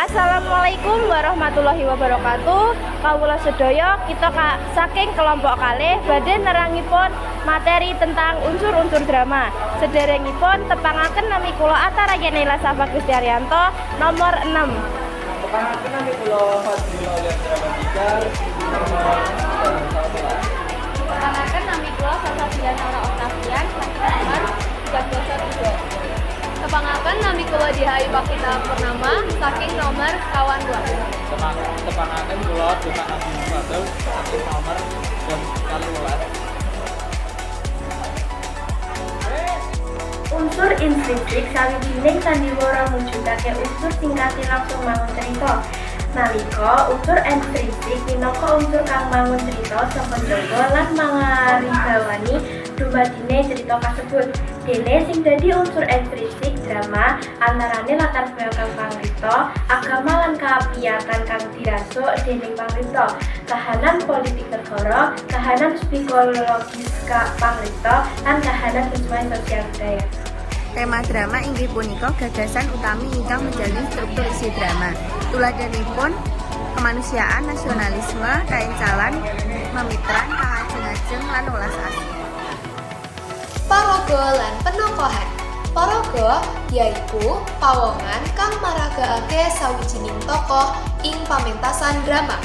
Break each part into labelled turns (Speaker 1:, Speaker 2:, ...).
Speaker 1: Assalamualaikum warahmatullahi wabarakatuh. Kawula sedaya kita saking kelompok kalih badhe nerangipun materi tentang unsur-unsur drama. Sederengipun tepangaken nami kula Atara Yenela Safa Gusti Arianto nomor 6.
Speaker 2: Tepangaken nami kula Fadil Olian Dramatika nomor 11.
Speaker 1: Tepangaken nami kula Sasabian Ora Octavian nomor 32.
Speaker 3: Tepangaken nami kula Dihayu Bakita Purnama saking nomor 12.
Speaker 2: Tepangaken kula Dukan Agung Fadil saking nomor 12.
Speaker 4: Unsur intrinsik sawijining sandiwara mujudake unsur singkate langsung mangun cerita. Nalika unsur intrinsik minangka unsur kang mangun cerita saka jaba lan mangaribawani dumadine cerita kasebut. Dene sing dadi unsur intrinsik drama antarane latar belakang pangripta, agama lan kaapiyatan kang dirasuk dening pangripta, kahanan politik negara, kahanan psikologis pangripta, lan kahanan sesuai sosial budaya.
Speaker 5: Tema drama inggih punika gagasan utami ingkang menjalin struktur isi drama. Tuladhanipun kemanusiaan, nasionalisme, kaencalan, memitran, kahajeng-ajeng lan welas asih.
Speaker 3: Paraga lan penokohan. Paraga yaiku pawongan kang maragakake sawijining tokoh ing pamentasan drama.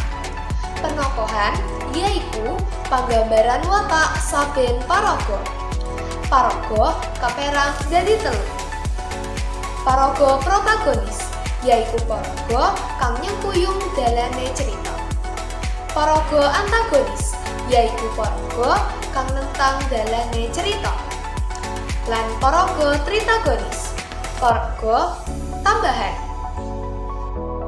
Speaker 3: Penokohan yaiku panggambaran watak saben paraga. Paraga kaperang dadi 3. Paraga protagonis yaiku paraga kang nyengkuyung dalane cerita. Paraga antagonis yaiku paraga kang nentang dalane cerita. Lan paraga tritagonis, paraga tambahan.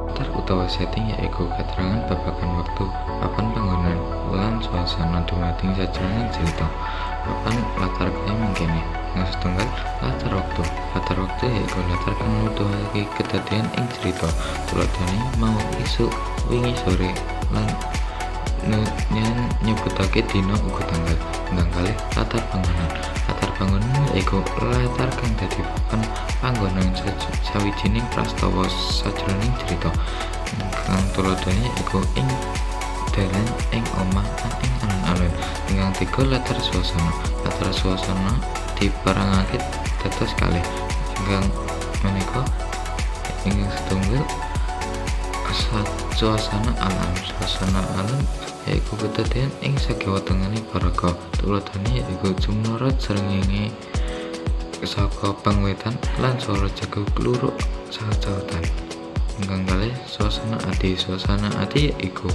Speaker 6: Latar utawa setting yaiku keterangan babagan wektu, papan panggonan, lan suasana dumating sajroning cerita. Papan latar kaya mangkene. Yang setunggal latar wektu. Latar wektu yaiku latar kang nuduhake kedadean ing cerita. Tuladhane mau isuk, wingi sore, lan nyebutake dina uga tanggal. Tentang kalih latar panggonan. Latar panggonan yaiku latar kang dadi papan panggonan sawijining prastawa sajroning cerita. Kang tuladhane yaiku ing dalan, ing omah, lan ing alun-alun. Ingkang 3 latar suasana. Latar suasana diperangake dados kalih. Ingkang menika ingkang setunggal suasana alam. Suasana alam yaiku kedadean ing sakiwa tengene paraga. Tuladhane yaiku jumlorot srengenge saka pangwetan lan swara jago kluruk saut-sautan. Ingkang kalih suasana ati. Suasana ati yaiku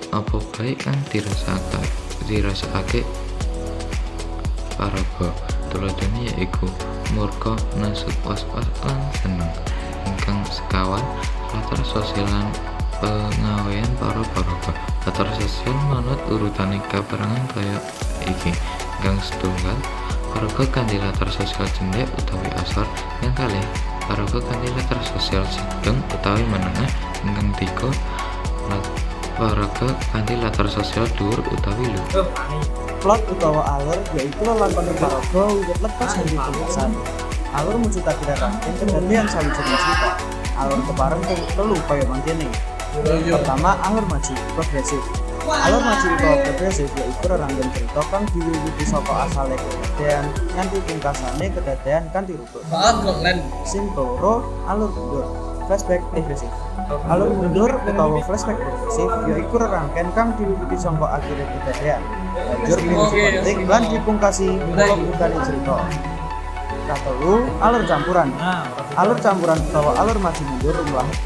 Speaker 6: apa bae kang dirasakake paraga. Tuladhane yaiku murka, nasut, was-was lan seneng. Ingkang sekawan latar sosial lan pengawean para paraga. Latar sosial manut urutane kaperangan kaya iki. Ingkang setunggal paraga kanthi latar sosial cendhek utawi asor. Yang kalih paraga kanthi latar sosial sedeng utawi menengah. Ingkang 3 paraga kanthi latar sosial dhuwur utawi luhur.
Speaker 2: Plot utawa alur yaiku lelakon paraga wiwit lepas dari pembahasan. Alur mujudake rangkaian kedadean sawijining cerita. Alur kepareng telu kaya mangkene. Pertama, alur maju progresif. Alur maju utawa progresif yaiku rerangkaian cerita kang diwiwiti saka asale kedadean nganti pungkasane kedadean kanthi rukun. Sing loro, alur mundur flashback progresif. Alur mundur utawa flashback progresif yaiku rerangkaian kang diwiwiti saka akhire kedadean banjur penting lan dipungkasi pungkasane cerita. Katelu, alur campuran. Alur campuran utawa alur maju mundur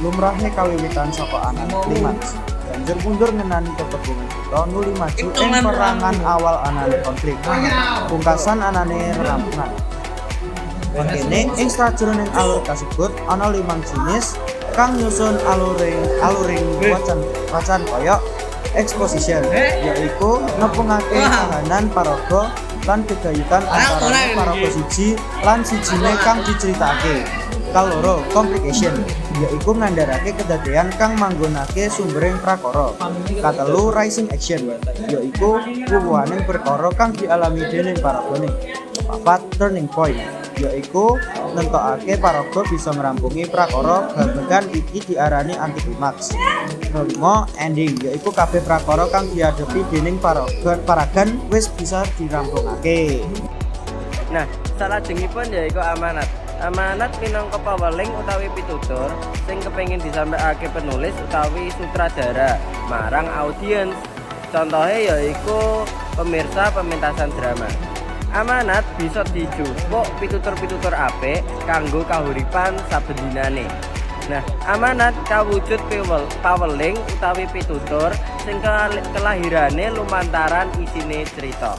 Speaker 2: lumrahe kawiwitan saka anan klimaks. Banjur mundur ngenani ketepungan kita nuli maju ing perangan awal anane konflik. Pungkasan anane rampungan. Mangkene ing sajroning alur kasebut ana 5 jenis kang nyusun aluring wacan kaya exposition yaiku ngepungake kahanan paraga lan gegayutan antarané paraga siji lan sijine kang diceritakake. Kaloro, complication yaiku ngandharake kedadean kang manggonake sumbering prakara. Katelu, rising action yaiku wuwuhaning perkara kang dialami dening paragane. Papat, turning point yaiku nentokake paraga bisa ngrampungi prakara babagan iki diarani antiklimaks. Kelima, ending yaiku kabeh prakara kang dihadapi dening paragan wis bisa dirampungake.
Speaker 7: Nah, salajengipun yaiku amanat. Amanat minangka paweling utawi pitutur sing kepengin disampaikan penulis utawi sutradara marang audiens. Contohnya yaiku pemirsa pementasan drama. Amanat bisa dijupuk pitutur-pitutur apik kanggo kahuripan saben dinane. Nah, amanat kawujud paweling utawi pitutur sing kelahirane lumantaran isine cerita.